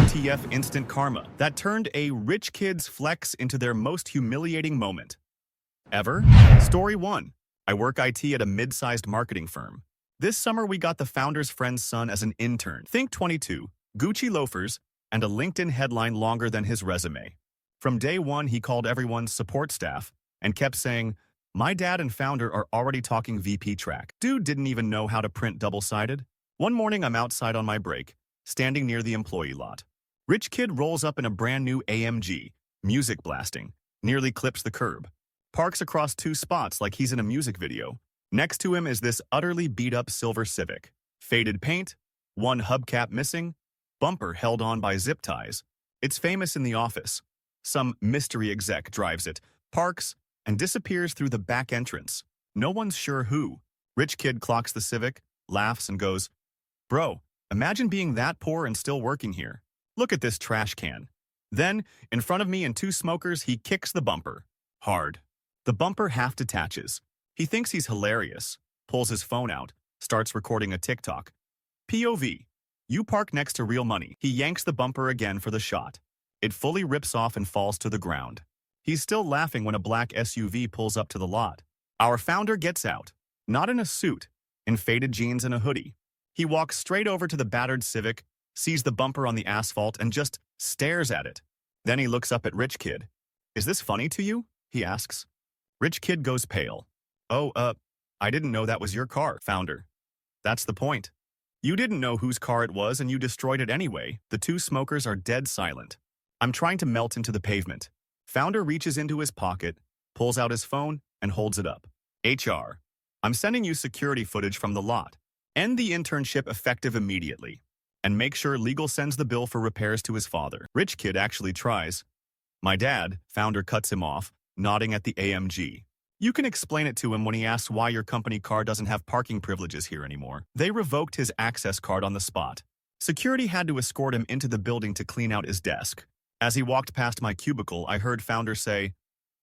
WTF instant karma that turned a rich kid's flex into their most humiliating moment ever? Story 1. I work IT at a mid-sized marketing firm. This summer we got the founder's friend's son as an intern. Think 22, Gucci loafers, and a LinkedIn headline longer than his resume. From day one, he called everyone's support staff and kept saying, "My dad and founder are already talking VP track." Dude didn't even know how to print double-sided. One morning I'm outside on my break, standing near the employee lot. Rich kid rolls up in a brand new AMG, music blasting, nearly clips the curb. Parks across 2 spots like he's in a music video. Next to him is this utterly beat-up silver Civic. Faded paint, one hubcap missing, bumper held on by zip ties. It's famous in the office. Some mystery exec drives it, parks, and disappears through the back entrance. No one's sure who. Rich kid clocks the Civic, laughs, and goes, "Bro, imagine being that poor and still working here. Look at this trash can." Then, in front of me and 2 smokers, he kicks the bumper. Hard. The bumper half detaches. He thinks he's hilarious, pulls his phone out, starts recording a TikTok. POV. You park next to real money. He yanks the bumper again for the shot. It fully rips off and falls to the ground. He's still laughing when a black SUV pulls up to the lot. Our founder gets out, not in a suit, in faded jeans and a hoodie. He walks straight over to the battered Civic, sees the bumper on the asphalt, and just stares at it. Then he looks up at Rich Kid. "Is this funny to you?" he asks. Rich Kid goes pale. "Oh, I didn't know that was your car, founder." "That's the point. You didn't know whose car it was and you destroyed it anyway." The 2 smokers are dead silent. I'm trying to melt into the pavement. Founder reaches into his pocket, pulls out his phone, and holds it up. "HR, I'm sending you security footage from the lot. End the internship effective immediately. And make sure legal sends the bill for repairs to his father." Rich kid actually tries. "My dad," founder cuts him off, nodding at the AMG. "You can explain it to him when he asks why your company car doesn't have parking privileges here anymore." They revoked his access card on the spot. Security had to escort him into the building to clean out his desk. As he walked past my cubicle, I heard founder say,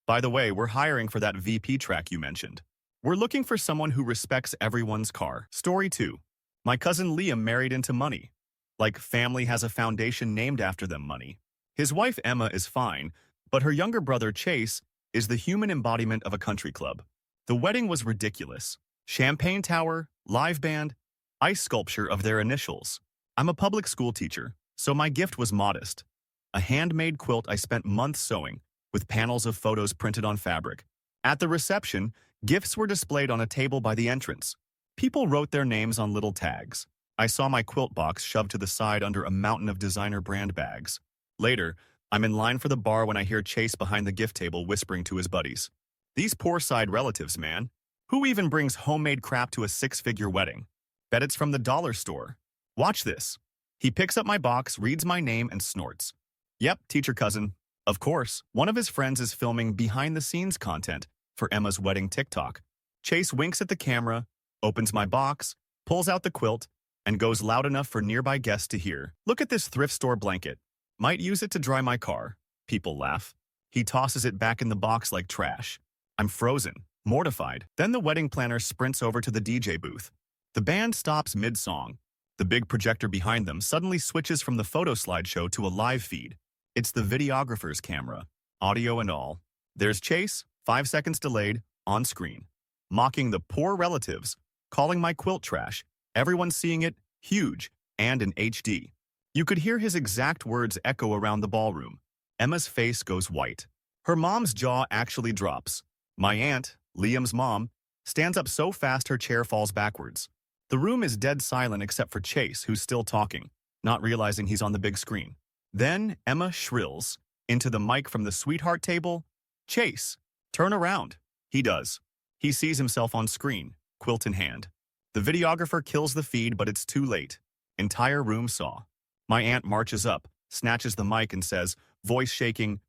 "By the way, we're hiring for that VP track you mentioned. We're looking for someone who respects everyone's car." Story 2. My cousin Liam married into money. Like family has a foundation named after them money. His wife Emma is fine, but her younger brother Chase is the human embodiment of a country club. The wedding was ridiculous. Champagne tower, live band, ice sculpture of their initials. I'm a public school teacher, so my gift was modest. A handmade quilt I spent months sewing, with panels of photos printed on fabric. At the reception, gifts were displayed on a table by the entrance. People wrote their names on little tags. I saw my quilt box shoved to the side under a mountain of designer brand bags. Later, I'm in line for the bar when I hear Chase behind the gift table whispering to his buddies. "These poor side relatives, man. Who even brings homemade crap to a 6-figure wedding? Bet it's from the dollar store. Watch this." He picks up my box, reads my name, and snorts. "Yep, teacher cousin." Of course, one of his friends is filming behind-the-scenes content for Emma's wedding TikTok. Chase winks at the camera, opens my box, pulls out the quilt, and goes loud enough for nearby guests to hear. "Look at this thrift store blanket. Might use it to dry my car." People laugh. He tosses it back in the box like trash. I'm frozen, mortified. Then the wedding planner sprints over to the DJ booth. The band stops mid-song. The big projector behind them suddenly switches from the photo slideshow to a live feed. It's the videographer's camera, audio and all. There's Chase, 5 seconds delayed, on screen, mocking the poor relatives, calling my quilt trash, everyone seeing it, huge, and in HD. You could hear his exact words echo around the ballroom. Emma's face goes white. Her mom's jaw actually drops. My aunt, Liam's mom, stands up so fast her chair falls backwards. The room is dead silent except for Chase, who's still talking, not realizing he's on the big screen. Then Emma shrills into the mic from the sweetheart table, "Chase, turn around." He does. He sees himself on screen, quilt in hand. The videographer kills the feed, but it's too late. Entire room saw. My aunt marches up, snatches the mic, and says, voice shaking,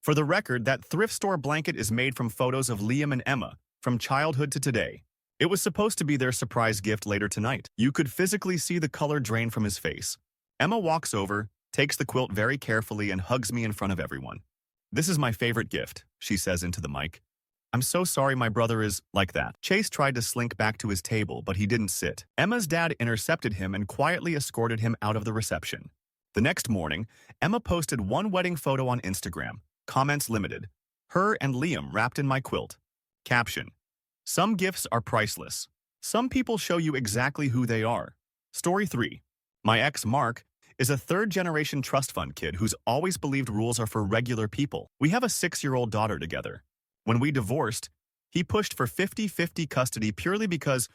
"For the record, that thrift store blanket is made from photos of Liam and Emma, from childhood to today. It was supposed to be their surprise gift later tonight." You could physically see the color drain from his face. Emma walks over, takes the quilt very carefully, and hugs me in front of everyone. "This is my favorite gift," she says into the mic. "I'm so sorry my brother is like that." Chase tried to slink back to his table, but he didn't sit. Emma's dad intercepted him and quietly escorted him out of the reception. The next morning, Emma posted one wedding photo on Instagram. Comments limited. Her and Liam wrapped in my quilt. Caption: some gifts are priceless. Some people show you exactly who they are. Story 3. My ex, Mark, is a third-generation trust fund kid who's always believed rules are for regular people. We have a 6-year-old daughter together. When we divorced, he pushed for 50-50 custody purely because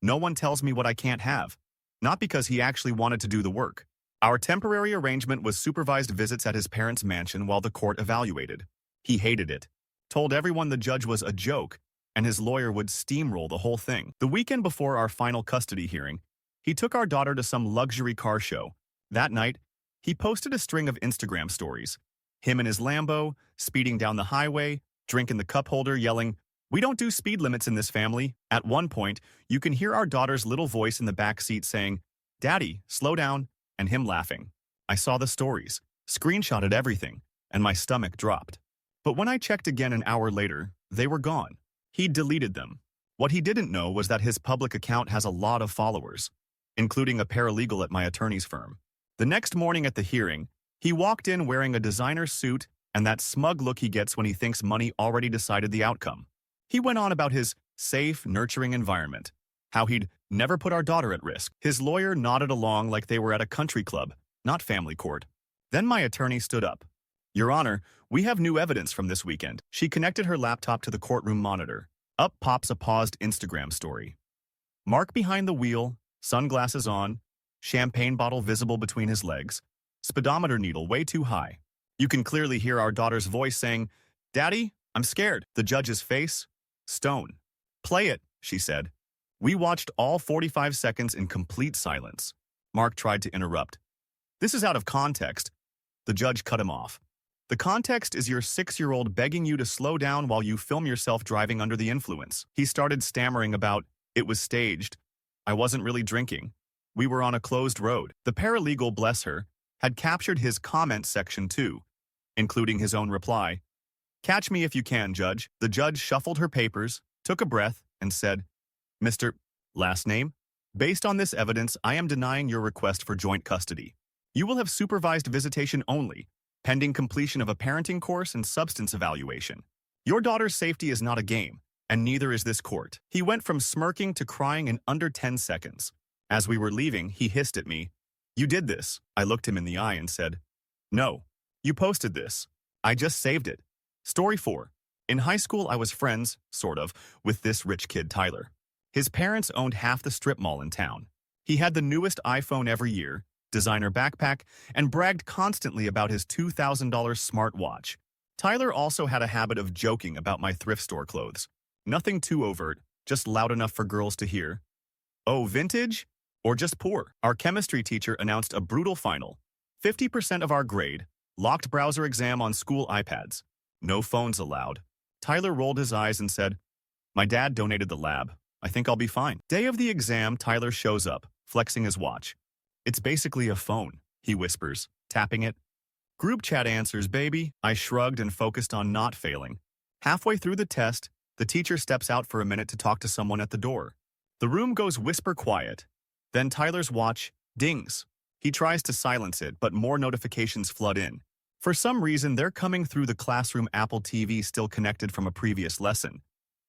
no one tells me what I can't have, not because he actually wanted to do the work. Our temporary arrangement was supervised visits at his parents' mansion while the court evaluated. He hated it, told everyone the judge was a joke, and his lawyer would steamroll the whole thing. The weekend before our final custody hearing, he took our daughter to some luxury car show. That night, he posted a string of Instagram stories. Him in his Lambo, speeding down the highway, drinking the cup holder, yelling, "We don't do speed limits in this family." At one point, you can hear our daughter's little voice in the back seat saying, "Daddy, slow down," and him laughing. I saw the stories, screenshotted everything, and my stomach dropped. But when I checked again an hour later, they were gone. He'd deleted them. What he didn't know was that his public account has a lot of followers, including a paralegal at my attorney's firm. The next morning at the hearing, he walked in wearing a designer suit and that smug look he gets when he thinks money already decided the outcome. He went on about his safe, nurturing environment, how he'd never put our daughter at risk. His lawyer nodded along like they were at a country club, not family court. Then my attorney stood up. "Your Honor, we have new evidence from this weekend." She connected her laptop to the courtroom monitor. Up pops a paused Instagram story. Mark behind the wheel, sunglasses on, champagne bottle visible between his legs, speedometer needle way too high. You can clearly hear our daughter's voice saying, "Daddy, I'm scared." The judge's face? Stone. "Play it," she said. We watched all 45 seconds in complete silence. Mark tried to interrupt. "This is out of context." The judge cut him off. "The context is your 6-year-old begging you to slow down while you film yourself driving under the influence." He started stammering about, "It was staged. I wasn't really drinking. We were on a closed road." The paralegal, bless her, had captured his comment section too, including his own reply. "Catch me if you can, Judge." The judge shuffled her papers, took a breath, and said, "Mr. Last name? Based on this evidence, I am denying your request for joint custody. You will have supervised visitation only, pending completion of a parenting course and substance evaluation. Your daughter's safety is not a game, and neither is this court." He went from smirking to crying in under 10 seconds. As we were leaving, he hissed at me, "You did this." I looked him in the eye and said, "No, you posted this. I just saved it." Story 4. In high school, I was friends, sort of, with this rich kid, Tyler. His parents owned half the strip mall in town. He had the newest iPhone every year, designer backpack, and bragged constantly about his $2,000 smartwatch. Tyler also had a habit of joking about my thrift store clothes. Nothing too overt, just loud enough for girls to hear. "Oh, vintage? Or just poor?" Our chemistry teacher announced a brutal final. 50% of our grade, locked browser exam on school iPads. No phones allowed. Tyler rolled his eyes and said, "My dad donated the lab. I think I'll be fine." Day of the exam, Tyler shows up, flexing his watch. "It's basically a phone," he whispers, tapping it. "Group chat answers, baby." I shrugged and focused on not failing. Halfway through the test, the teacher steps out for a minute to talk to someone at the door. The room goes whisper quiet. Then Tyler's watch dings. He tries to silence it, but more notifications flood in. For some reason, they're coming through the classroom Apple TV still connected from a previous lesson,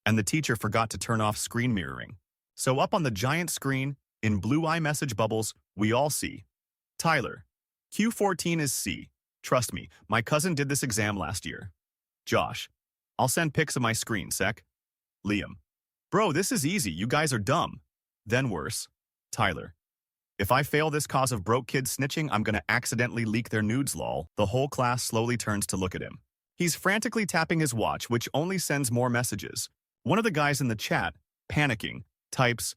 and the teacher forgot to turn off screen mirroring. So up on the giant screen, in blue iMessage bubbles, we all see, Tyler, Q14 is C. Trust me, my cousin did this exam last year. Josh, I'll send pics of my screen, sec. Liam, bro, this is easy, you guys are dumb. Then worse, Tyler. If I fail this cause of broke kids snitching, I'm gonna accidentally leak their nudes, lol. The whole class slowly turns to look at him. He's frantically tapping his watch, which only sends more messages. One of the guys in the chat, panicking, types,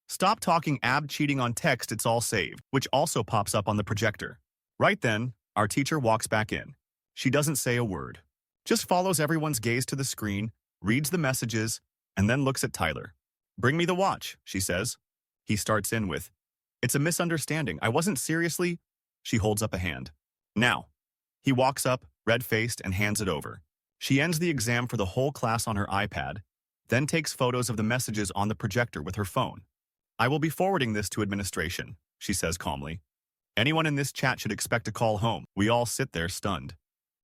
"Stop talking ab cheating on text, it's all saved," which also pops up on the projector. Right then, our teacher walks back in. She doesn't say a word, just follows everyone's gaze to the screen, reads the messages, and then looks at Tyler. "Bring me the watch," she says. He starts in with, "It's a misunderstanding. I wasn't seriously..." She holds up a hand. "Now." He walks up, red-faced, and hands it over. She ends the exam for the whole class on her iPad, then takes photos of the messages on the projector with her phone. "I will be forwarding this to administration," she says calmly. Anyone in this chat should expect a call home. We all sit there stunned.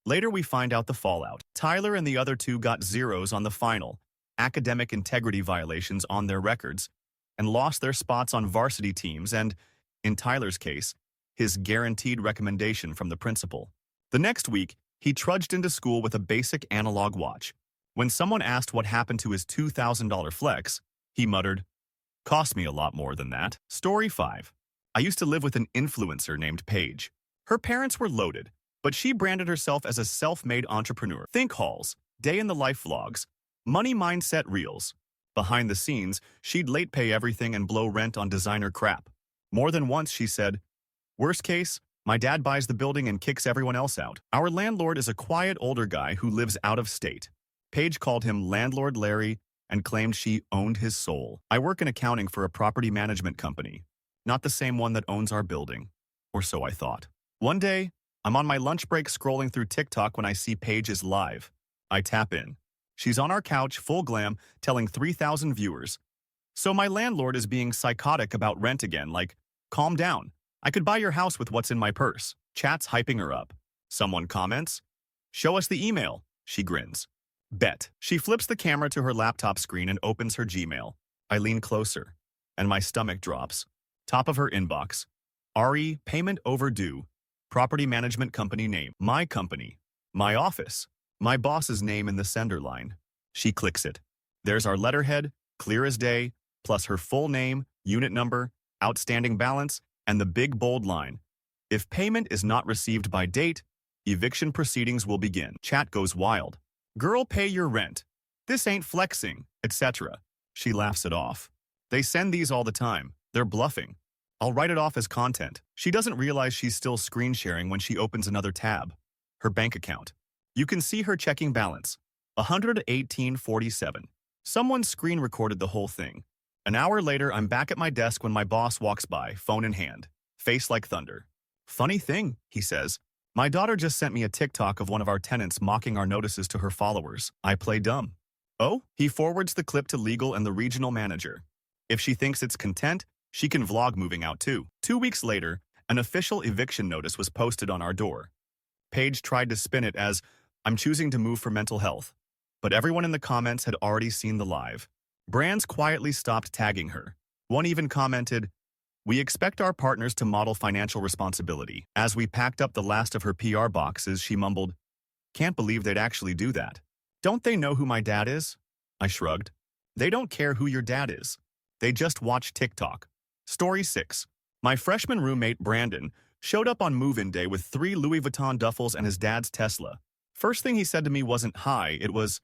Later, we find out the fallout. Tyler and the other two got zeros on the final, academic integrity violations on their records, and lost their spots on varsity teams and, in Tyler's case, his guaranteed recommendation from the principal. The next week, he trudged into school with a basic analog watch. When someone asked what happened to his $2,000 flex, he muttered, "Cost me a lot more than that." Story 5. I used to live with an influencer named Paige. Her parents were loaded, but she branded herself as a self-made entrepreneur. Think hauls, day-in-the-life vlogs, money mindset reels. Behind the scenes, she'd late pay everything and blow rent on designer crap. More than once, she said, "Worst case, my dad buys the building and kicks everyone else out." Our landlord is a quiet older guy who lives out of state. Paige called him Landlord Larry and claimed she owned his soul. I work in accounting for a property management company, not the same one that owns our building, or so I thought. One day, I'm on my lunch break scrolling through TikTok when I see Paige is live. I tap in. She's on our couch, full glam, telling 3,000 viewers. So my landlord is being psychotic about rent again, like, "Calm down. I could buy your house with what's in my purse." Chat's hyping her up. Someone comments, "Show us the email." She grins. Bet. She flips the camera to her laptop screen and opens her Gmail. I lean closer, and my stomach drops. Top of her inbox. RE, payment overdue. Property management company name. My company. My office. My boss's name in the sender line. She clicks it. There's our letterhead, clear as day, plus her full name, unit number, outstanding balance, and the big bold line. If payment is not received by date, eviction proceedings will begin. Chat goes wild. "Girl, pay your rent. This ain't flexing," etc. She laughs it off. "They send these all the time. They're bluffing. I'll write it off as content." She doesn't realize she's still screen sharing when she opens another tab. Her bank account. You can see her checking balance. 118.47. Someone screen recorded the whole thing. An hour later, I'm back at my desk when my boss walks by, phone in hand, face like thunder. "Funny thing," he says. "My daughter just sent me a TikTok of one of our tenants mocking our notices to her followers." I play dumb. "Oh?" He forwards the clip to legal and the regional manager. If she thinks it's content, she can vlog moving out too. 2 weeks later, an official eviction notice was posted on our door. Paige tried to spin it as, "I'm choosing to move for mental health." But everyone in the comments had already seen the live. Brands quietly stopped tagging her. One even commented, "We expect our partners to model financial responsibility." As we packed up the last of her PR boxes, she mumbled, "Can't believe they'd actually do that. Don't they know who my dad is?" I shrugged. "They don't care who your dad is. They just watch TikTok." Story 6. My freshman roommate, Brandon, showed up on move-in day with 3 Louis Vuitton duffels and his dad's Tesla. First thing he said to me wasn't hi, it was,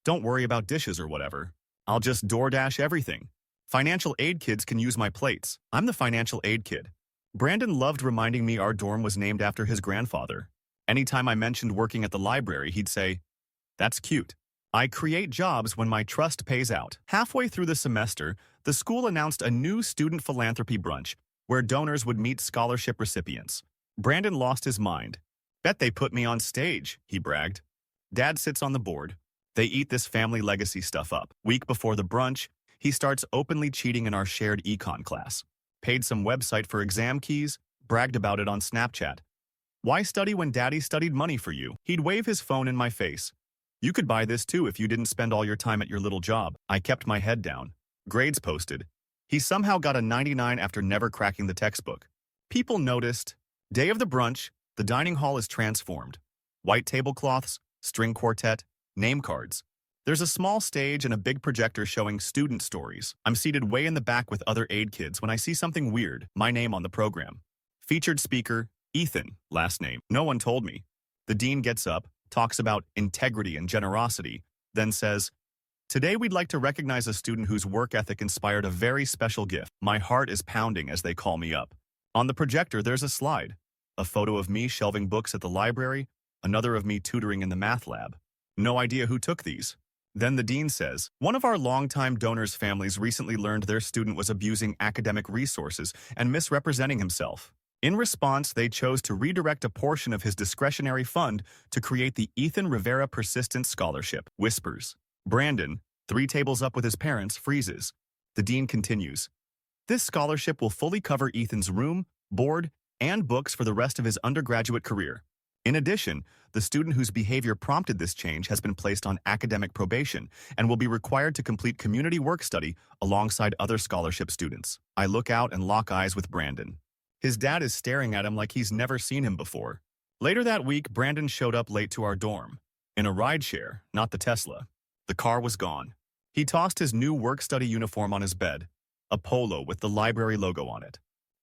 "Don't worry about dishes or whatever. I'll just DoorDash everything. Financial aid kids can use my plates." I'm the financial aid kid. Brandon loved reminding me our dorm was named after his grandfather. Anytime I mentioned working at the library, he'd say, "That's cute. I create jobs when my trust pays out." Halfway through the semester, the school announced a new student philanthropy brunch where donors would meet scholarship recipients. Brandon lost his mind. "Bet they put me on stage," he bragged. Dad sits on the board. They eat this family legacy stuff up. Week before the brunch, he starts openly cheating in our shared econ class. Paid some website for exam keys, bragged about it on Snapchat. "Why study when daddy studied money for you?" He'd wave his phone in my face. "You could buy this too if you didn't spend all your time at your little job." I kept my head down. Grades posted. He somehow got a 99 after never cracking the textbook. People noticed. Day of the brunch, the dining hall is transformed. White tablecloths, string quartet, name cards. There's a small stage and a big projector showing student stories. I'm seated way in the back with other aid kids when I see something weird, my name on the program. Featured speaker, Ethan, last name. No one told me. The dean gets up, talks about integrity and generosity, then says, "Today we'd like to recognize a student whose work ethic inspired a very special gift." My heart is pounding as they call me up. On the projector, there's a slide. A photo of me shelving books at the library, another of me tutoring in the math lab. No idea who took these. Then the dean says, "One of our longtime donors' families recently learned their student was abusing academic resources and misrepresenting himself. In response, they chose to redirect a portion of his discretionary fund to create the Ethan Rivera Persistence Scholarship." Whispers. Brandon, 3 tables up with his parents, freezes. The dean continues, "This scholarship will fully cover Ethan's room, board, and books for the rest of his undergraduate career. In addition, the student whose behavior prompted this change has been placed on academic probation and will be required to complete community work study alongside other scholarship students. I look out and lock eyes with Brandon. His dad is staring at him like he's never seen him before. Later that week, Brandon showed up late to our dorm. In a rideshare, not the Tesla. The car was gone. He tossed his new work-study uniform on his bed, a polo with the library logo on it.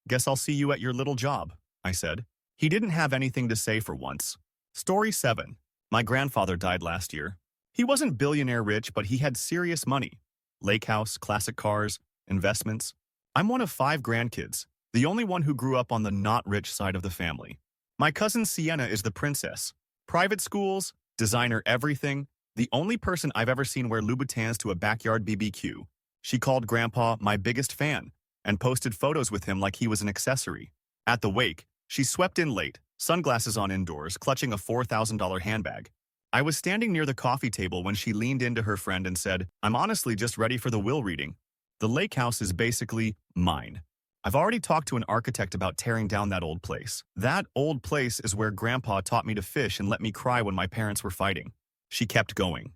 "Guess I'll see you at your little job," I said. He didn't have anything to say for once. Story 7. My grandfather died last year. He wasn't billionaire rich, but he had serious money. Lake house, classic cars, investments. I'm one of 5 grandkids, the only one who grew up on the not-rich side of the family. My cousin Sienna is the princess. Private schools, designer everything, the only person I've ever seen wear Louboutins to a backyard BBQ. She called Grandpa my biggest fan and posted photos with him like he was an accessory. At the wake, she swept in late, sunglasses on indoors, clutching a $4,000 handbag. I was standing near the coffee table when she leaned into her friend and said, "I'm honestly just ready for the will reading. The lake house is basically mine. I've already talked to an architect about tearing down that old place. That old place is where Grandpa taught me to fish and let me cry when my parents were fighting." She kept going.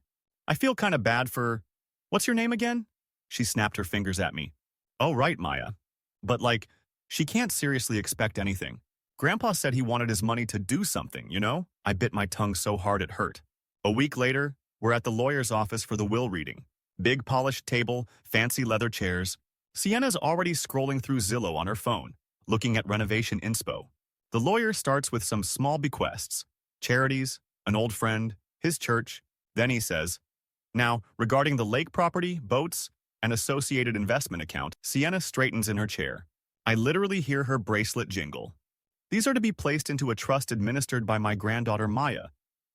"I feel kind of bad for... What's your name again?" She snapped her fingers at me. "Oh, right, Maya. But she can't seriously expect anything. Grandpa said he wanted his money to do something, you know?" I bit my tongue so hard it hurt. A week later, we're at the lawyer's office for the will reading. Big polished table, fancy leather chairs. Sienna's already scrolling through Zillow on her phone, looking at renovation inspo. The lawyer starts with some small bequests, charities, an old friend, his church. Then he says, "Now, regarding the lake property, boats, and associated investment account," Sienna straightens in her chair. I literally hear her bracelet jingle. "These are to be placed into a trust administered by my granddaughter Maya,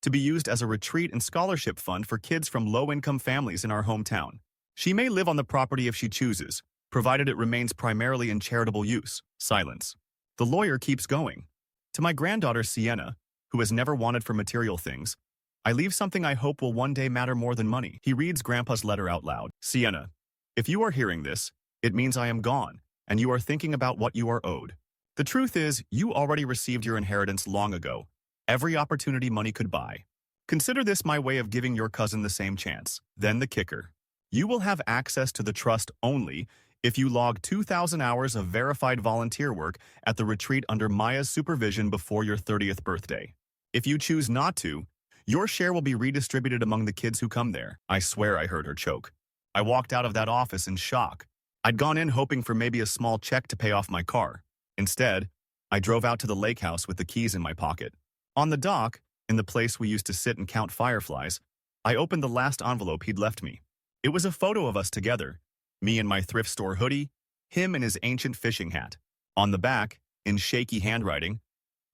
to be used as a retreat and scholarship fund for kids from low-income families in our hometown. She may live on the property if she chooses, provided it remains primarily in charitable use." Silence. The lawyer keeps going. "To my granddaughter Sienna, who has never wanted for material things, I leave something I hope will one day matter more than money." He reads Grandpa's letter out loud. "Sienna, if you are hearing this, it means I am gone, and you are thinking about what you are owed. The truth is, you already received your inheritance long ago, every opportunity money could buy. Consider this my way of giving your cousin the same chance." Then the kicker. "You will have access to the trust only if you log 2,000 hours of verified volunteer work at the retreat under Maya's supervision before your 30th birthday. If you choose not to, your share will be redistributed among the kids who come there." I swear I heard her choke. I walked out of that office in shock. I'd gone in hoping for maybe a small check to pay off my car. Instead, I drove out to the lake house with the keys in my pocket. On the dock, in the place we used to sit and count fireflies, I opened the last envelope he'd left me. It was a photo of us together, me in my thrift store hoodie, him in his ancient fishing hat. On the back, in shaky handwriting,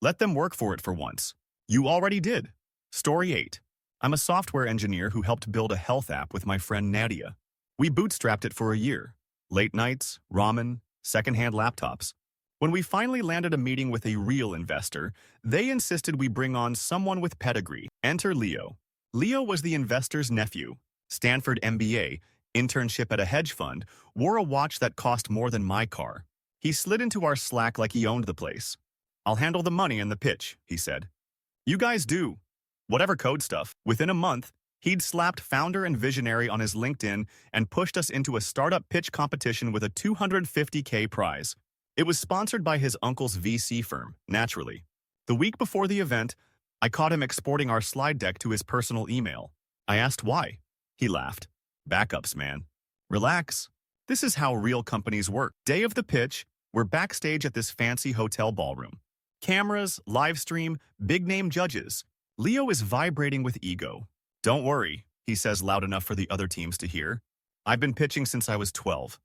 "Let them work for it for once. You already did." Story 8. I'm a software engineer who helped build a health app with my friend Nadia. We bootstrapped it for a year. Late nights, ramen, secondhand laptops. When we finally landed a meeting with a real investor, they insisted we bring on someone with pedigree. Enter Leo. Leo was the investor's nephew. Stanford MBA, internship at a hedge fund, wore a watch that cost more than my car. He slid into our Slack like he owned the place. "I'll handle the money and the pitch," he said. "You guys do whatever code stuff." Within a month, he'd slapped founder and visionary on his LinkedIn and pushed us into a startup pitch competition with a $250K prize. It was sponsored by his uncle's VC firm, naturally. The week before the event, I caught him exporting our slide deck to his personal email. I asked why. He laughed. "Backups, man. Relax. This is how real companies work." Day of the pitch, we're backstage at this fancy hotel ballroom. Cameras, live stream, big-name judges. Leo is vibrating with ego. "Don't worry," he says loud enough for the other teams to hear. "I've been pitching since I was 12.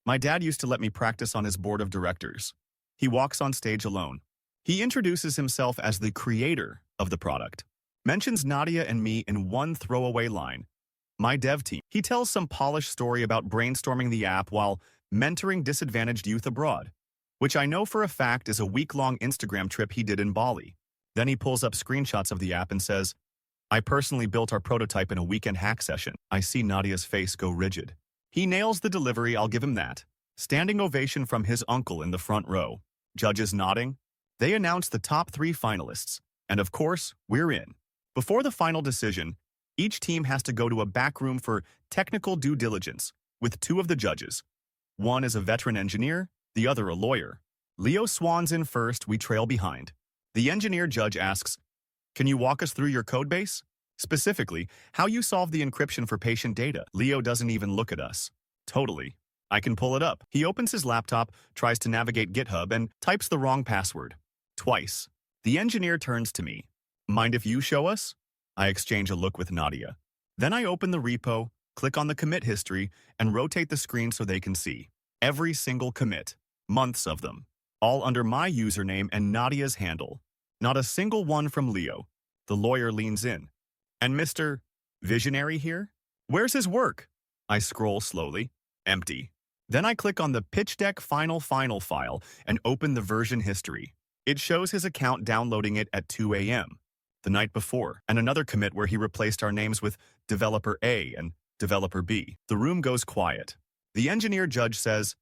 My dad used to let me practice on his board of directors." He walks on stage alone. He introduces himself as the creator of the product. Mentions Nadia and me in one throwaway line. "My dev team." He tells some polished story about brainstorming the app while mentoring disadvantaged youth abroad, which I know for a fact is a week-long Instagram trip he did in Bali. Then he pulls up screenshots of the app and says, "I personally built our prototype in a weekend hack session." I see Nadia's face go rigid. He nails the delivery, I'll give him that. Standing ovation from his uncle in the front row. Judges nodding. They announced the top 3 finalists, and of course, we're in. Before the final decision, each team has to go to a back room for technical due diligence with 2 of the judges. One is a veteran engineer, the other a lawyer. Leo swans in first, we trail behind. The engineer judge asks, "Can you walk us through your codebase? Specifically, how you solve the encryption for patient data?" Leo doesn't even look at us. Totally. I can pull it up. He opens his laptop, tries to navigate GitHub, and types the wrong password. Twice. The engineer turns to me. "Mind if you show us?" I exchange a look with Nadia. Then I open the repo, click on the commit history, and rotate the screen so they can see. Every single commit. Months of them. All under my username and Nadia's handle. Not a single one from Leo. The lawyer leans in. "And Mr. Visionary here? Where's his work?" I scroll slowly. Empty. Then I click on the pitch deck final file and open the version history. It shows his account downloading it at 2 a.m. the night before, and another commit where he replaced our names with Developer A and Developer B. The room goes quiet. The engineer judge says,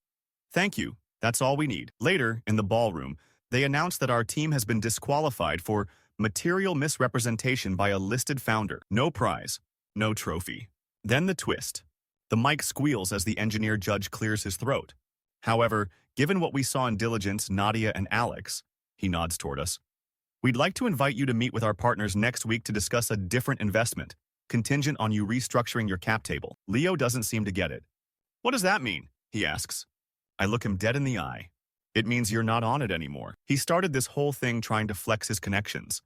"Thank you, that's all we need." Later, in the ballroom, they announce that our team has been disqualified for material misrepresentation by a listed founder. No prize, no trophy. Then the twist. The mic squeals as the engineer judge clears his throat. However, given what we saw in diligence, Nadia and Alex, he nods toward us. "We'd like to invite you to meet with our partners next week to discuss a different investment, contingent on you restructuring your cap table." Leo doesn't seem to get it. "What does that mean?" he asks. I look him dead in the eye. "It means you're not on it anymore." He started this whole thing trying to flex his connections.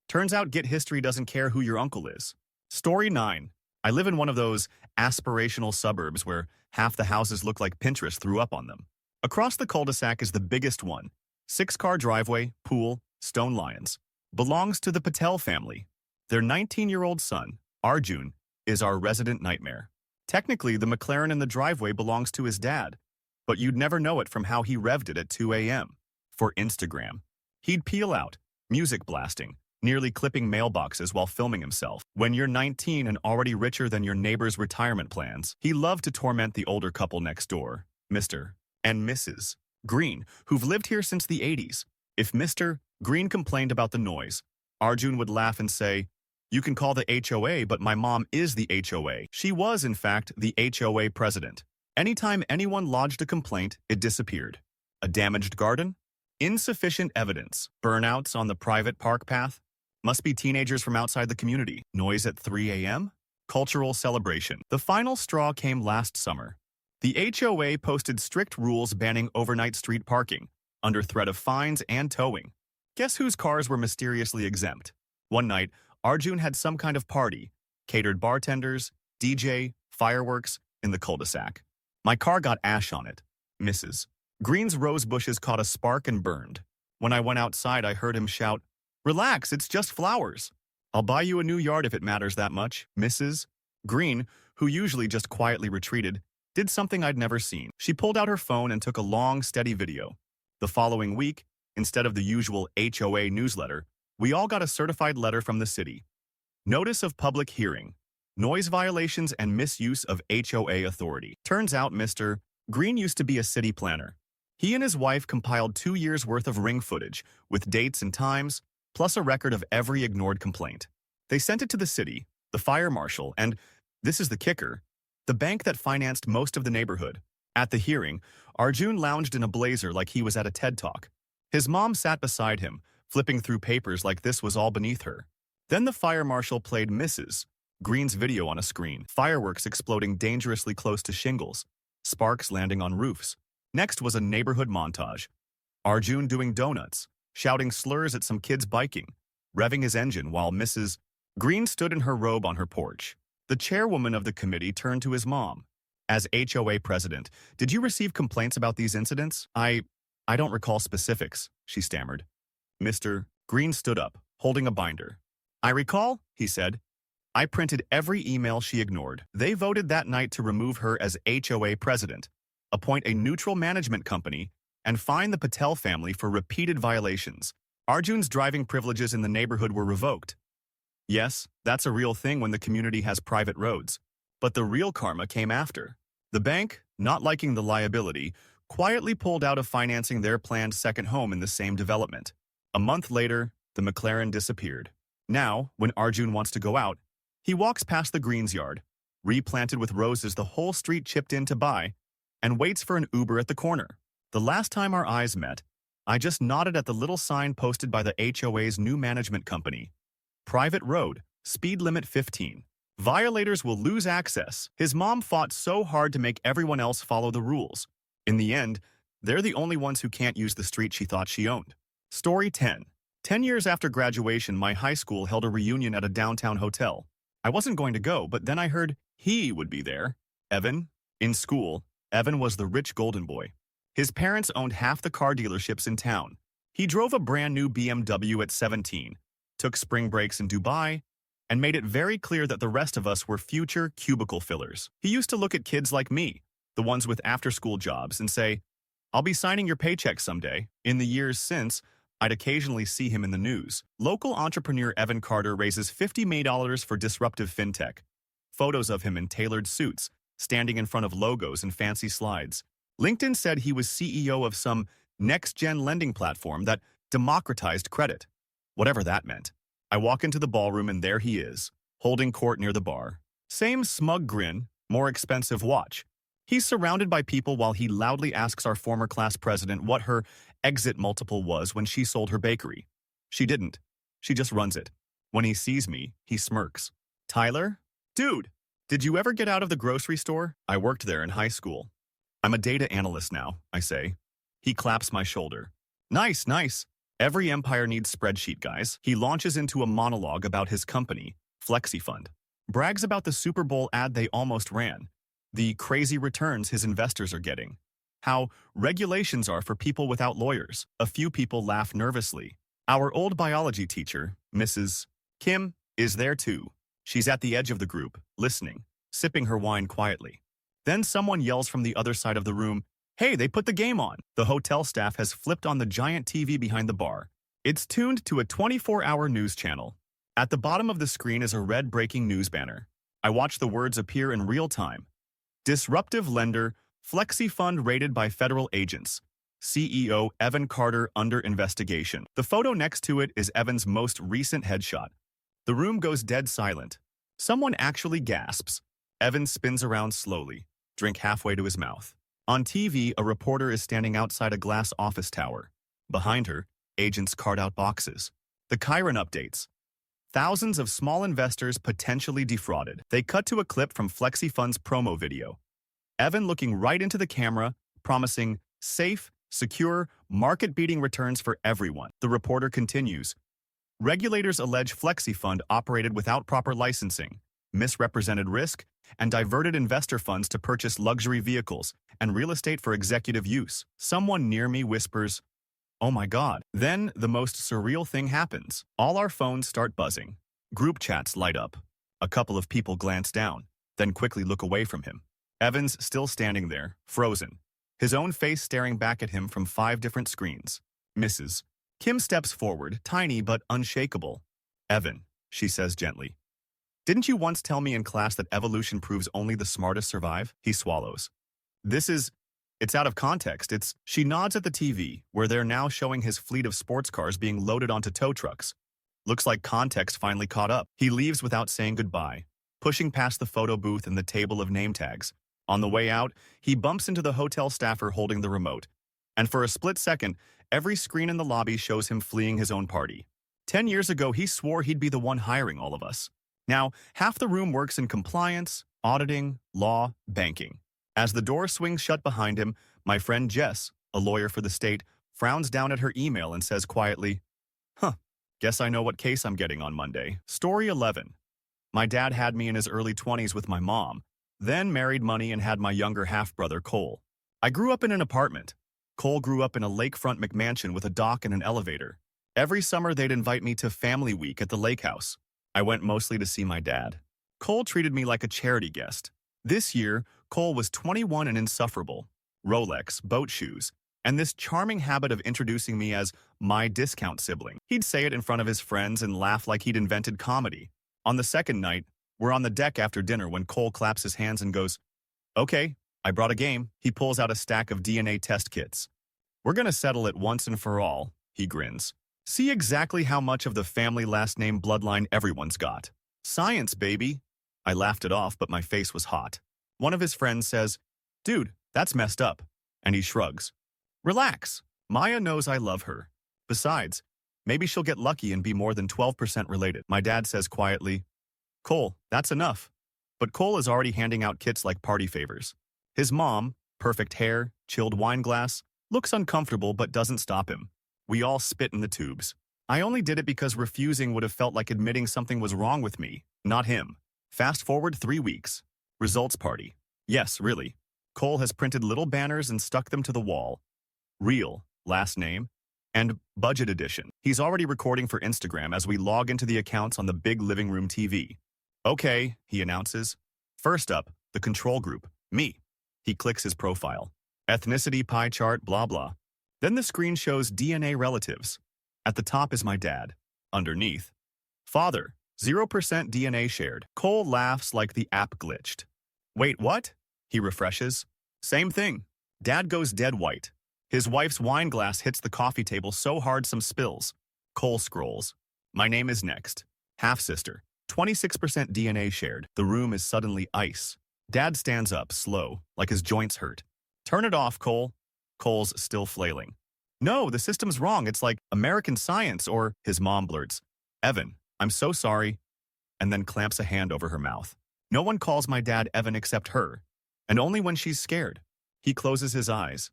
Turns out Git history doesn't care who your uncle is. Story 9. I live in one of those aspirational suburbs where half the houses look like Pinterest threw up on them. Across the cul-de-sac is the biggest one. 6-car driveway, pool, stone lions. Belongs to the Patel family. Their 19-year-old son, Arjun, is our resident nightmare. Technically, the McLaren in the driveway belongs to his dad, but you'd never know it from how he revved it at 2 a.m. for Instagram. He'd peel out, music blasting, nearly clipping mailboxes while filming himself. When you're 19 and already richer than your neighbor's retirement plans, he loved to torment the older couple next door, Mr. and Mrs. Green, who've lived here since the 80s. If Mr. Green complained about the noise, Arjun would laugh and say, "You can call the HOA, but my mom is the HOA." She was, in fact, the HOA president. Anytime anyone lodged a complaint, it disappeared. A damaged garden? Insufficient evidence. Burnouts on the private park path? Must be teenagers from outside the community. Noise at 3 a.m.? Cultural celebration. The final straw came last summer. The HOA posted strict rules banning overnight street parking, under threat of fines and towing. Guess whose cars were mysteriously exempt? One night, Arjun had some kind of party, catered bartenders, DJ, fireworks, in the cul-de-sac. My car got ash on it. Mrs. Green's rose bushes caught a spark and burned. When I went outside, I heard him shout, "Relax, it's just flowers. I'll buy you a new yard if it matters that much." Mrs. Green, who usually just quietly retreated, did something I'd never seen. She pulled out her phone and took a long, steady video. The following week, instead of the usual HOA newsletter, we all got a certified letter from the city. Notice of public hearing. Noise violations and misuse of HOA authority. Turns out Mr. Green used to be a city planner. He and his wife compiled 2 years' worth of ring footage, with dates and times, plus a record of every ignored complaint. They sent it to the city, the fire marshal, and, this is the kicker, the bank that financed most of the neighborhood. At the hearing, Arjun lounged in a blazer like he was at a TED Talk. His mom sat beside him, flipping through papers like this was all beneath her. Then the fire marshal played Mrs. Green's video on a screen, fireworks exploding dangerously close to shingles, sparks landing on roofs. Next was a neighborhood montage. Arjun doing donuts, shouting slurs at some kids biking, revving his engine while Mrs. Green stood in her robe on her porch. The chairwoman of the committee turned to his mom. "As HOA president, did you receive complaints about these incidents?" I don't recall specifics," she stammered. Mr. Green stood up, holding a binder. "I recall," he said. "I printed every email she ignored." They voted that night to remove her as HOA president, appoint a neutral management company, and fine the Patel family for repeated violations. Arjun's driving privileges in the neighborhood were revoked. Yes, that's a real thing when the community has private roads. But the real karma came after. The bank, not liking the liability, quietly pulled out of financing their planned second home in the same development. A month later, the McLaren disappeared. Now, when Arjun wants to go out, he walks past the Greens yard, replanted with roses the whole street chipped in to buy, and waits for an Uber at the corner. The last time our eyes met, I just nodded at the little sign posted by the HOA's new management company. Private road, speed limit 15. Violators will lose access. His mom fought so hard to make everyone else follow the rules. In the end, they're the only ones who can't use the street she thought she owned. Story 10. 10 years after graduation, my high school held a reunion at a downtown hotel. I wasn't going to go, but then I heard he would be there. Evan. In school, Evan was the rich golden boy. His parents owned half the car dealerships in town. He drove a brand new BMW at 17, took spring breaks in Dubai, and made it very clear that the rest of us were future cubicle fillers. He used to look at kids like me, the ones with after-school jobs, and say, "I'll be signing your paycheck someday." In the years since, I'd occasionally see him in the news. Local entrepreneur Evan Carter raises $50 million for disruptive fintech. Photos of him in tailored suits, standing in front of logos and fancy slides. LinkedIn said he was CEO of some next-gen lending platform that democratized credit. Whatever that meant. I walk into the ballroom and there he is, holding court near the bar. Same smug grin, more expensive watch. He's surrounded by people while he loudly asks our former class president what her exit multiple was when she sold her bakery. She didn't. She just runs it. When he sees me, he smirks. "Tyler? Dude, did you ever get out of the grocery store?" I worked there in high school. "I'm a data analyst now," I say. He claps my shoulder. "Nice, nice. Every empire needs spreadsheet guys." He launches into a monologue about his company, FlexiFund. Brags about the Super Bowl ad they almost ran, the crazy returns his investors are getting, how regulations are for people without lawyers. A few people laugh nervously. Our old biology teacher, Mrs. Kim, is there too. She's at the edge of the group, listening, sipping her wine quietly. Then someone yells from the other side of the room, "Hey, they put the game on." The hotel staff has flipped on the giant TV behind the bar. It's tuned to a 24-hour news channel. At the bottom of the screen is a red breaking news banner. I watch the words appear in real time. Disruptive lender, FlexiFund raided by federal agents. CEO Evan Carter under investigation. The photo next to it is Evan's most recent headshot. The room goes dead silent. Someone actually gasps. Evan spins around slowly, drink halfway to his mouth. On TV, a reporter is standing outside a glass office tower. Behind her, agents cart out boxes. The Chiron updates. Thousands of small investors potentially defrauded. They cut to a clip from FlexiFund's promo video. Evan looking right into the camera, promising safe, secure, market-beating returns for everyone. The reporter continues. Regulators allege FlexiFund operated without proper licensing, misrepresented risk, and diverted investor funds to purchase luxury vehicles and real estate for executive use. Someone near me whispers, "Oh my God." Then the most surreal thing happens. All our phones start buzzing. Group chats light up. A couple of people glance down, then quickly look away from him. Evan's still standing there, frozen, his own face staring back at him from 5 different screens. Mrs. Kim steps forward, tiny but unshakable. "Evan," she says gently. "Didn't you once tell me in class that evolution proves only the smartest survive?" He swallows. It's out of context. She nods at the TV, where they're now showing his fleet of sports cars being loaded onto tow trucks. Looks like context finally caught up. He leaves without saying goodbye, pushing past the photo booth and the table of name tags. On the way out, he bumps into the hotel staffer holding the remote. And for a split second, every screen in the lobby shows him fleeing his own party. 10 years ago, he swore he'd be the one hiring all of us. Now, half the room works in compliance, auditing, law, banking. As the door swings shut behind him, my friend Jess, a lawyer for the state, frowns down at her email and says quietly, "Guess I know what case I'm getting on Monday." Story 11. My dad had me in his early 20s with my mom, then married money and had my younger half-brother, Cole. I grew up in an apartment. Cole grew up in a lakefront McMansion with a dock and an elevator. Every summer they'd invite me to family week at the lake house. I went mostly to see my dad. Cole treated me like a charity guest. This year, Cole was 21 and insufferable. Rolex, boat shoes, and this charming habit of introducing me as my discount sibling. He'd say it in front of his friends and laugh like he'd invented comedy. On the second night, we're on the deck after dinner when Cole claps his hands and goes, "Okay, I brought a game." He pulls out a stack of DNA test kits. "We're gonna settle it once and for all," he grins. See exactly how much of the family last name bloodline everyone's got. Science, baby. I laughed it off, but my face was hot. One of his friends says, "Dude, that's messed up." And he shrugs. Relax. Maya knows I love her. Besides, maybe she'll get lucky and be more than 12% related. My dad says quietly, "Cole, that's enough." But Cole is already handing out kits like party favors. His mom, perfect hair, chilled wine glass, looks uncomfortable but doesn't stop him. We all spit in the tubes. I only did it because refusing would have felt like admitting something was wrong with me, not him. Fast forward 3 weeks. Results party. Yes, really. Cole has printed little banners and stuck them to the wall. Real, last name, and budget edition. He's already recording for Instagram as we log into the accounts on the big living room TV. Okay, he announces. First up, the control group, me. He clicks his profile. Ethnicity pie chart, blah blah. Then the screen shows DNA relatives. At the top is my dad. Underneath, father, 0% DNA shared. Cole laughs like the app glitched. Wait, what? He refreshes. Same thing. Dad goes dead white. His wife's wine glass hits the coffee table so hard some spills. Cole scrolls. My name is next. Half-sister. 26% DNA shared. The room is suddenly ice. Dad stands up, slow, like his joints hurt. Turn it off, Cole. Cole's still flailing. No, the system's wrong. It's like American Science, or his mom blurts, Evan, I'm so sorry, and then clamps a hand over her mouth. No one calls my dad Evan except her, and only when she's scared. He closes his eyes.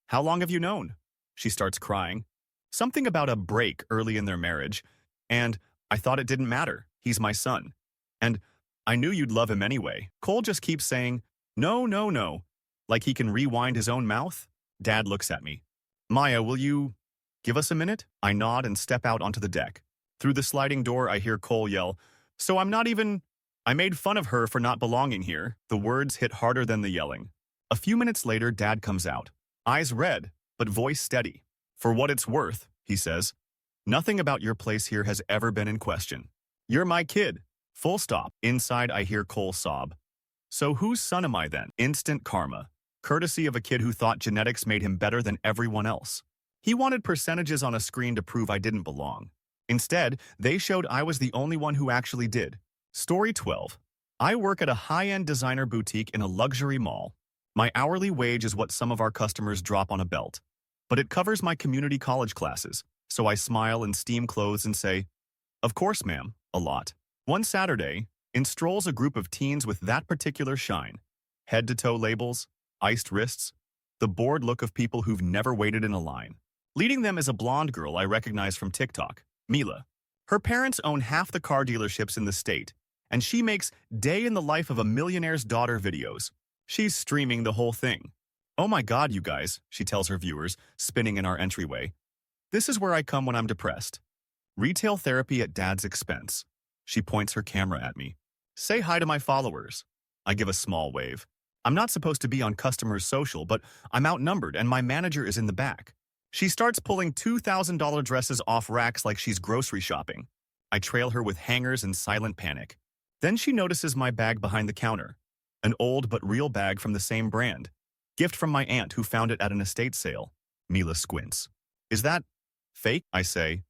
How long have you known? She starts crying. Something about a break early in their marriage, and I thought it didn't matter. He's my son. And I knew you'd love him anyway. Cole just keeps saying, no, no, no, like he can rewind his own mouth. Dad looks at me. Maya, will you give us a minute? I nod and step out onto the deck. Through the sliding door, I hear Cole yell, so I made fun of her for not belonging here. The words hit harder than the yelling. A few minutes later, Dad comes out. Eyes red, but voice steady. For what it's worth, he says, nothing about your place here has ever been in question. You're my kid. Full stop. Inside, I hear Cole sob. So whose son am I then? Instant karma. Courtesy of a kid who thought genetics made him better than everyone else. He wanted percentages on a screen to prove I didn't belong. Instead, they showed I was the only one who actually did. Story 12. I work at a high-end designer boutique in a luxury mall. My hourly wage is what some of our customers drop on a belt. But it covers my community college classes, so I smile and steam clothes and say, of course, ma'am, a lot. One Saturday, in strolls a group of teens with that particular shine. Head-to-toe labels, iced wrists, the bored look of people who've never waited in a line. Leading them is a blonde girl I recognize from TikTok, Mila. Her parents own half the car dealerships in the state, and she makes day in the life of a millionaire's daughter videos. She's streaming the whole thing. Oh my God, you guys, she tells her viewers, spinning in our entryway. This is where I come when I'm depressed. Retail therapy at Dad's expense. She points her camera at me. Say hi to my followers. I give a small wave. I'm not supposed to be on customers' social, but I'm outnumbered and my manager is in the back. She starts pulling $2,000 dresses off racks like she's grocery shopping. I trail her with hangers and silent panic. Then she notices my bag behind the counter. An old but real bag from the same brand. Gift from my aunt who found it at an estate sale. Mila squints. Is that fake? I say.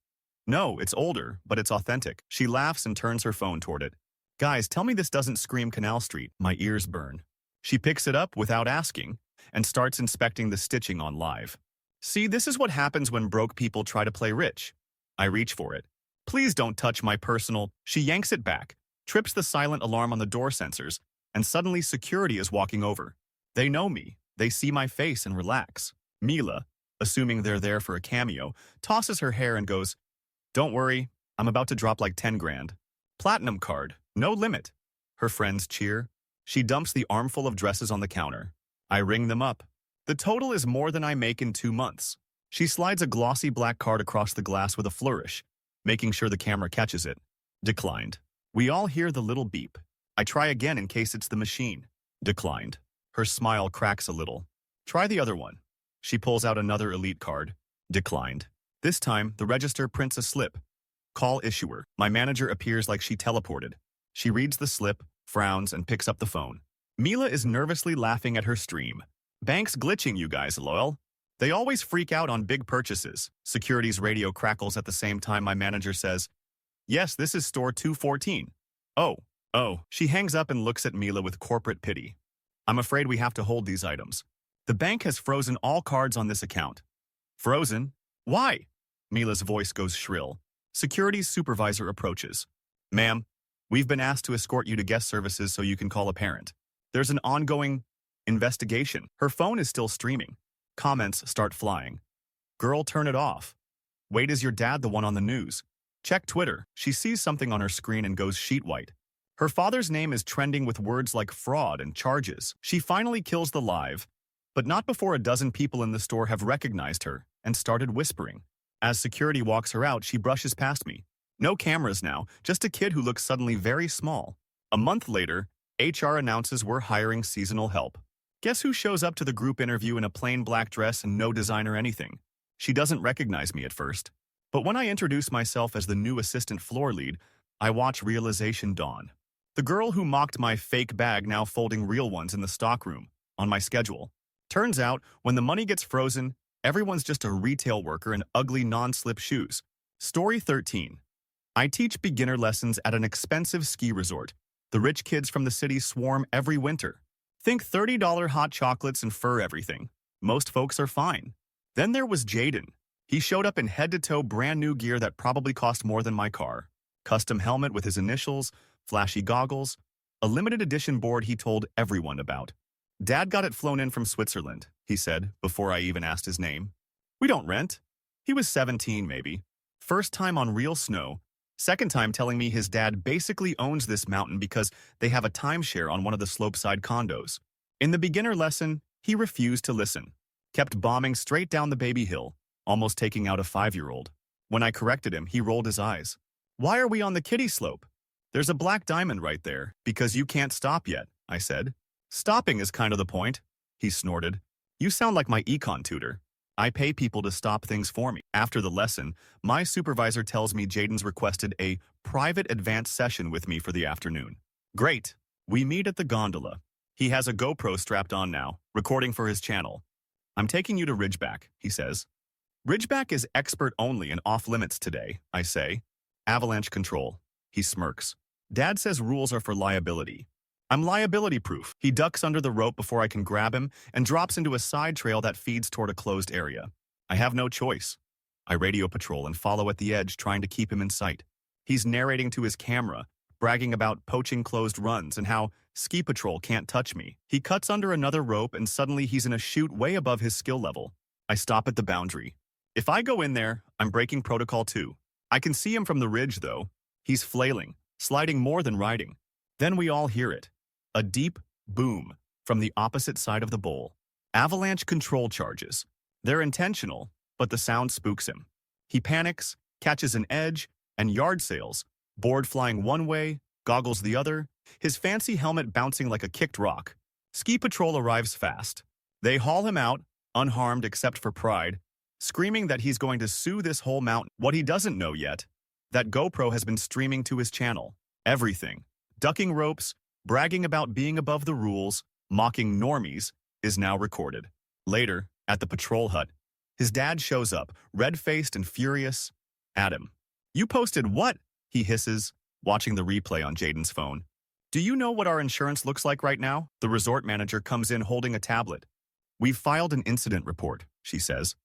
No, it's older, but it's authentic. She laughs and turns her phone toward it. Guys, tell me this doesn't scream Canal Street. My ears burn. She picks it up without asking and starts inspecting the stitching on live. See, this is what happens when broke people try to play rich. I reach for it. Please don't touch my personal. She yanks it back, trips the silent alarm on the door sensors, and suddenly security is walking over. They know me. They see my face and relax. Mila, assuming they're there for a cameo, tosses her hair and goes, don't worry, I'm about to drop like 10 grand. Platinum card, no limit. Her friends cheer. She dumps the armful of dresses on the counter. I ring them up. The total is more than I make in 2 months. She slides a glossy black card across the glass with a flourish, making sure the camera catches it. Declined. We all hear the little beep. I try again in case it's the machine. Declined. Her smile cracks a little. Try the other one. She pulls out another elite card. Declined. This time, the register prints a slip. Call issuer. My manager appears like she teleported. She reads the slip, frowns, and picks up the phone. Mila is nervously laughing at her stream. Bank's glitching, you guys, lol. They always freak out on big purchases. Security's radio crackles at the same time my manager says, "Yes, this is store 214. Oh. She hangs up and looks at Mila with corporate pity. "I'm afraid we have to hold these items. The bank has frozen all cards on this account." "Frozen? Why?" Mila's voice goes shrill. Security's supervisor approaches. "Ma'am, we've been asked to escort you to guest services so you can call a parent. There's an ongoing investigation." Her phone is still streaming. Comments start flying. "Girl, turn it off. Wait, is your dad the one on the news? Check Twitter." She sees something on her screen and goes sheet white. Her father's name is trending with words like fraud and charges. She finally kills the live, but not before a dozen people in the store have recognized her and started whispering. As security walks her out, she brushes past me. No cameras now, just a kid who looks suddenly very small. A month later, HR announces we're hiring seasonal help. Guess who shows up to the group interview in a plain black dress and no design or anything? She doesn't recognize me at first. But when I introduce myself as the new assistant floor lead, I watch realization dawn. The girl who mocked my fake bag now folding real ones in the stockroom, on my schedule. Turns out, when the money gets frozen, everyone's just a retail worker in ugly non-slip shoes. Story 13. I teach beginner lessons at an expensive ski resort. The rich kids from the city swarm every winter. Think $30 hot chocolates and fur everything. Most folks are fine. Then there was Jaden. He showed up in head-to-toe brand new gear that probably cost more than my car. Custom helmet with his initials, flashy goggles, a limited edition board he told everyone about. "Dad got it flown in from Switzerland," he said, before I even asked his name. "We don't rent." He was 17, maybe. First time on real snow. Second time telling me his dad basically owns this mountain because they have a timeshare on one of the slopeside condos. In the beginner lesson, he refused to listen. Kept bombing straight down the baby hill, almost taking out a 5-year-old. When I corrected him, he rolled his eyes. "Why are we on the kiddie slope?" "There's a black diamond right there, because you can't stop yet," I said. "Stopping is kind of the point," he snorted. "You sound like my econ tutor. I pay people to stop things for me." After the lesson, my supervisor tells me Jaden's requested a private advanced session with me for the afternoon. Great. We meet at the gondola. He has a GoPro strapped on now, recording for his channel. "I'm taking you to Ridgeback," he says. "Ridgeback is expert only and off limits today," I say. "Avalanche control." He smirks. "Dad says rules are for liability." I'm liability-proof. He ducks under the rope before I can grab him and drops into a side trail that feeds toward a closed area. I have no choice. I radio patrol and follow at the edge, trying to keep him in sight. He's narrating to his camera, bragging about poaching closed runs and how ski patrol can't touch me. He cuts under another rope and suddenly he's in a chute way above his skill level. I stop at the boundary. If I go in there, I'm breaking protocol too. I can see him from the ridge, though. He's flailing, sliding more than riding. Then we all hear it. A deep boom from the opposite side of the bowl. Avalanche control charges. They're intentional, but the sound spooks him. He panics, catches an edge, and yard sails, board flying one way, goggles the other, his fancy helmet bouncing like a kicked rock. Ski patrol arrives fast. They haul him out, unharmed except for pride, screaming that he's going to sue this whole mountain. What he doesn't know yet, that GoPro has been streaming to his channel. Everything. Ducking ropes, bragging about being above the rules, mocking normies, is now recorded. Later, at the patrol hut, his dad shows up, red-faced and furious. "Adam, you posted what?" he hisses, watching the replay on Jaden's phone. "Do you know what our insurance looks like right now?" The resort manager comes in holding a tablet. "We've filed an incident report," she says.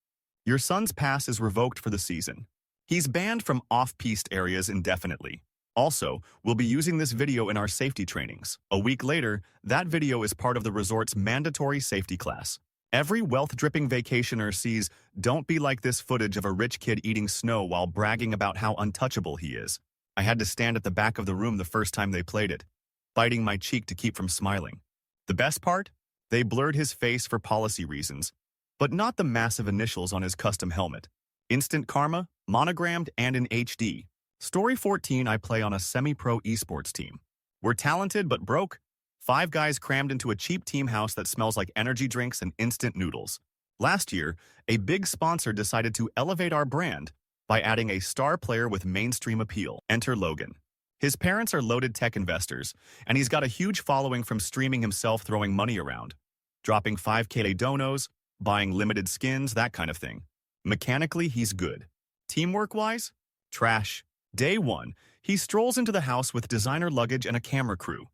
"Your son's pass is revoked for the season. He's banned from off-piste areas indefinitely. Also, we'll be using this video in our safety trainings." A week later, that video is part of the resort's mandatory safety class. Every wealth-dripping vacationer sees "Don't be like this" footage of a rich kid eating snow while bragging about how untouchable he is. I had to stand at the back of the room the first time they played it, biting my cheek to keep from smiling. The best part? They blurred his face for policy reasons, but not the massive initials on his custom helmet. Instant karma, monogrammed and in HD. Story 14, I play on a semi-pro esports team. We're talented but broke. 5 guys crammed into a cheap team house that smells like energy drinks and instant noodles. Last year, a big sponsor decided to elevate our brand by adding a star player with mainstream appeal. Enter Logan. His parents are loaded tech investors, and he's got a huge following from streaming himself throwing money around, dropping 5K donos, buying limited skins, that kind of thing. Mechanically, he's good. Teamwork-wise? Trash. Day 1, he strolls into the house with designer luggage and a camera crew.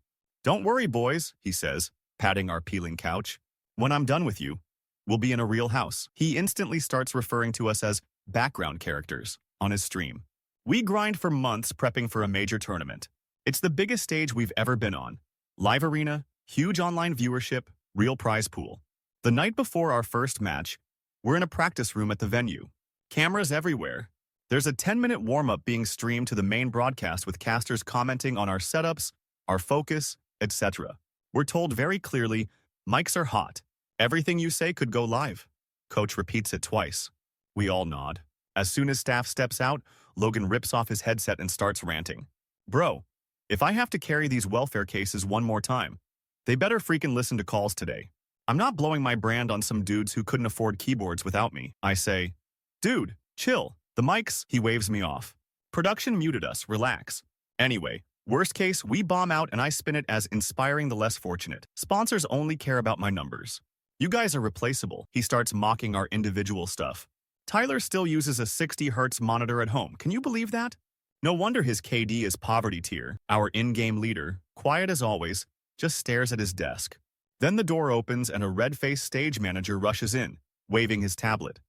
"Don't worry, boys," he says, patting our peeling couch. "When I'm done with you, we'll be in a real house." He instantly starts referring to us as background characters on his stream. We grind for months prepping for a major tournament. It's the biggest stage we've ever been on. Live arena, huge online viewership, real prize pool. The night before our first match, we're in a practice room at the venue. Cameras everywhere. There's a 10-minute warm-up being streamed to the main broadcast with casters commenting on our setups, our focus, etc. We're told very clearly, mics are hot. Everything you say could go live. Coach repeats it twice. We all nod. As soon as staff steps out, Logan rips off his headset and starts ranting. "Bro, if I have to carry these welfare cases one more time, they better freaking listen to calls today. I'm not blowing my brand on some dudes who couldn't afford keyboards without me." I say, "Dude, chill. The mics," he waves me off. "Production muted us, relax." Anyway, worst case, we bomb out and I spin it as inspiring the less fortunate. Sponsors only care about my numbers. "You guys are replaceable." He starts mocking our individual stuff. Tyler still uses a 60 Hz monitor at home. Can you believe that? No wonder his KD is poverty tier. Our in-game leader, quiet as always, just stares at his desk. Then the door opens and a red-faced stage manager rushes in, waving his tablet.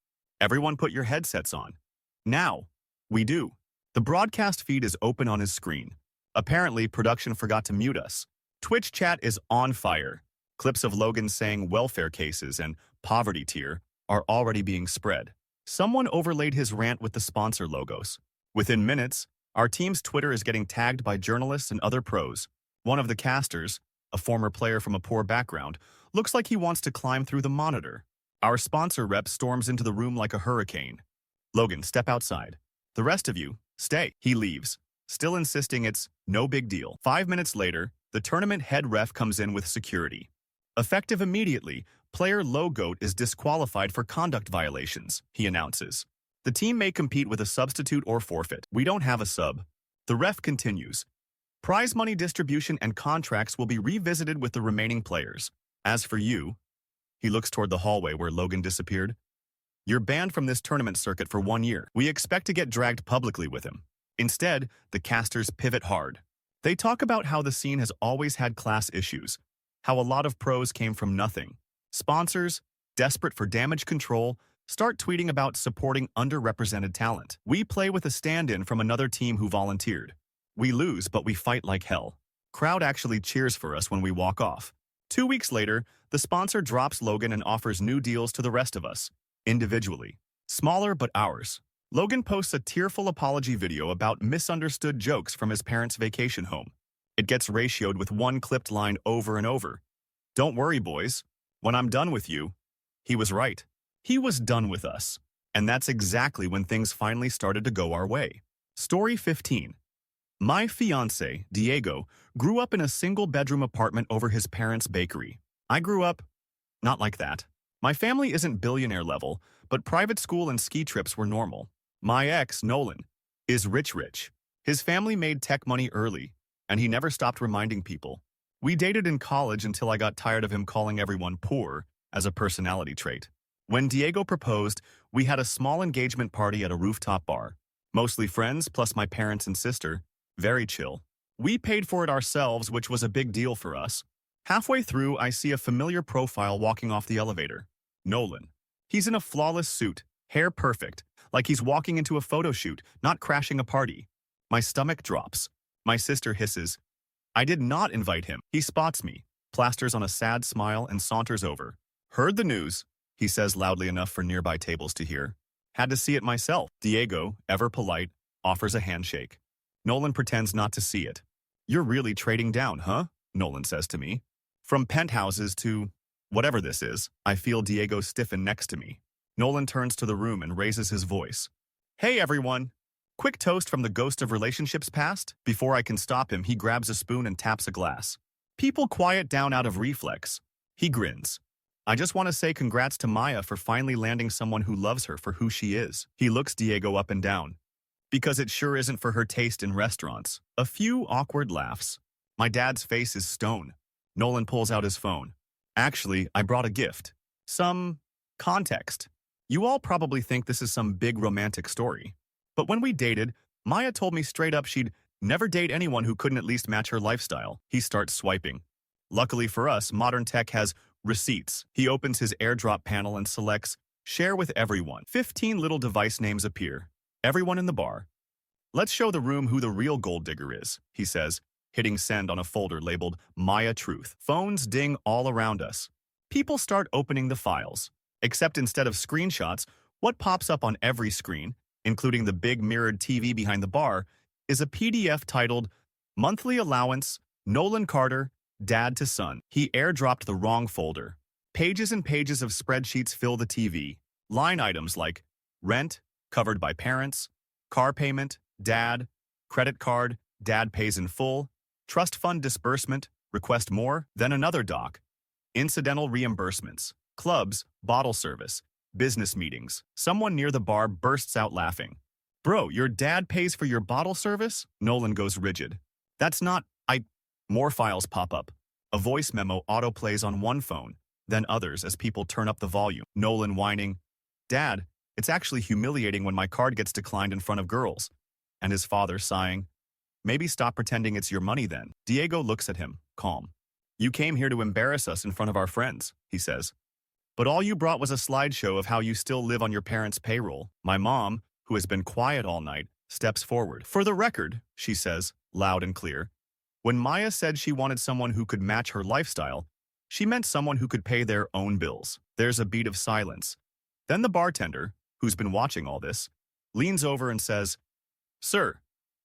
"Everyone put your headsets on." Now, we do. The broadcast feed is open on his screen. Apparently, production forgot to mute us. Twitch chat is on fire. Clips of Logan saying welfare cases and poverty tier are already being spread. Someone overlaid his rant with the sponsor logos. Within minutes, our team's Twitter is getting tagged by journalists and other pros. One of the casters, a former player from a poor background, looks like he wants to climb through the monitor. Our sponsor rep storms into the room like a hurricane. "Logan, step outside. The rest of you, stay." He leaves, still insisting it's no big deal. 5 minutes later, the tournament head ref comes in with security. Effective immediately, player Logoat is disqualified for conduct violations, he announces. The team may compete with a substitute or forfeit. We don't have a sub. The ref continues. Prize money distribution and contracts will be revisited with the remaining players. As for you, he looks toward the hallway where Logan disappeared. You're banned from this tournament circuit for 1 year. We expect to get dragged publicly with him. Instead, the casters pivot hard. They talk about how the scene has always had class issues, how a lot of pros came from nothing. Sponsors, desperate for damage control, start tweeting about supporting underrepresented talent. We play with a stand-in from another team who volunteered. We lose, but we fight like hell. Crowd actually cheers for us when we walk off. 2 weeks later, the sponsor drops Logan and offers new deals to the rest of us, individually. Smaller but ours. Logan posts a tearful apology video about misunderstood jokes from his parents' vacation home. It gets ratioed with one clipped line over and over. "Don't worry, boys. When I'm done with you." He was right. He was done with us. And that's exactly when things finally started to go our way. Story 15. My fiancé, Diego, grew up in a single-bedroom apartment over his parents' bakery. I grew up not like that. My family isn't billionaire level, but private school and ski trips were normal. My ex, Nolan, is rich. His family made tech money early, and he never stopped reminding people. We dated in college until I got tired of him calling everyone poor as a personality trait. When Diego proposed, we had a small engagement party at a rooftop bar. Mostly friends, plus my parents and sister. Very chill. We paid for it ourselves, which was a big deal for us. Halfway through, I see a familiar profile walking off the elevator. Nolan. He's in a flawless suit, hair perfect, like he's walking into a photo shoot, not crashing a party. My stomach drops. My sister hisses. I did not invite him. He spots me, plasters on a sad smile, and saunters over. Heard the news, he says loudly enough for nearby tables to hear. Had to see it myself. Diego, ever polite, offers a handshake. Nolan pretends not to see it. You're really trading down, huh? Nolan says to me. From penthouses to whatever this is. I feel Diego stiffen next to me. Nolan turns to the room and raises his voice. Hey, everyone. Quick toast from the ghost of relationships past. Before I can stop him, he grabs a spoon and taps a glass. People quiet down out of reflex. He grins. I just want to say congrats to Maya for finally landing someone who loves her for who she is. He looks Diego up and down. Because it sure isn't for her taste in restaurants. A few awkward laughs. My dad's face is stone. Nolan pulls out his phone. Actually, I brought a gift. Some Context. You all probably think this is some big romantic story. But when we dated, Maya told me straight up she'd never date anyone who couldn't at least match her lifestyle. He starts swiping. Luckily for us, modern tech has receipts. He opens his AirDrop panel and selects Share with Everyone. 15 little device names appear. Everyone in the bar. Let's show the room who the real gold digger is, he says, hitting send on a folder labeled Maya Truth. Phones ding all around us. People start opening the files. Except instead of screenshots, what pops up on every screen, including the big mirrored TV behind the bar, is a PDF titled Monthly Allowance, Nolan Carter, Dad to Son. He airdropped the wrong folder. Pages and pages of spreadsheets fill the TV. Line items like rent, covered by parents, car payment, dad, credit card, dad pays in full, trust fund disbursement, request more, then another doc, incidental reimbursements, clubs, bottle service, business meetings. Someone near the bar bursts out laughing. Bro, your dad pays for your bottle service? Nolan goes rigid. That's not, More files pop up. A voice memo autoplays on one phone, then others as people turn up the volume. Nolan whining, Dad, it's actually humiliating when my card gets declined in front of girls. And his father sighing, maybe stop pretending it's your money then. Diego looks at him, calm. You came here to embarrass us in front of our friends, he says. But all you brought was a slideshow of how you still live on your parents' payroll. My mom, who has been quiet all night, steps forward. For the record, she says, loud and clear, when Maya said she wanted someone who could match her lifestyle, she meant someone who could pay their own bills. There's a beat of silence. Then the bartender, who's been watching all this, leans over and says, Sir,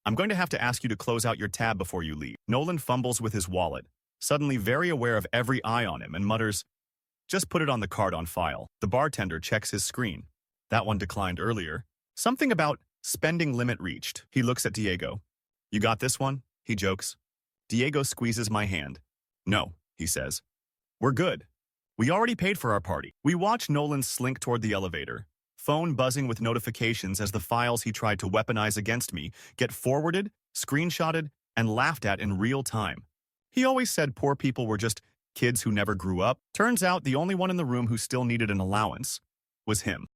I'm going to have to ask you to close out your tab before you leave. Nolan fumbles with his wallet, suddenly very aware of every eye on him, and mutters, just put it on the card on file. The bartender checks his screen. That one declined earlier. Something about spending limit reached. He looks at Diego. You got this one? He jokes. Diego squeezes my hand. No, he says. We're good. We already paid for our party. We watch Nolan slink toward the elevator, phone buzzing with notifications as the files he tried to weaponize against me get forwarded, screenshotted, and laughed at in real time. He always said poor people were just kids who never grew up. Turns out the only one in the room who still needed an allowance was him.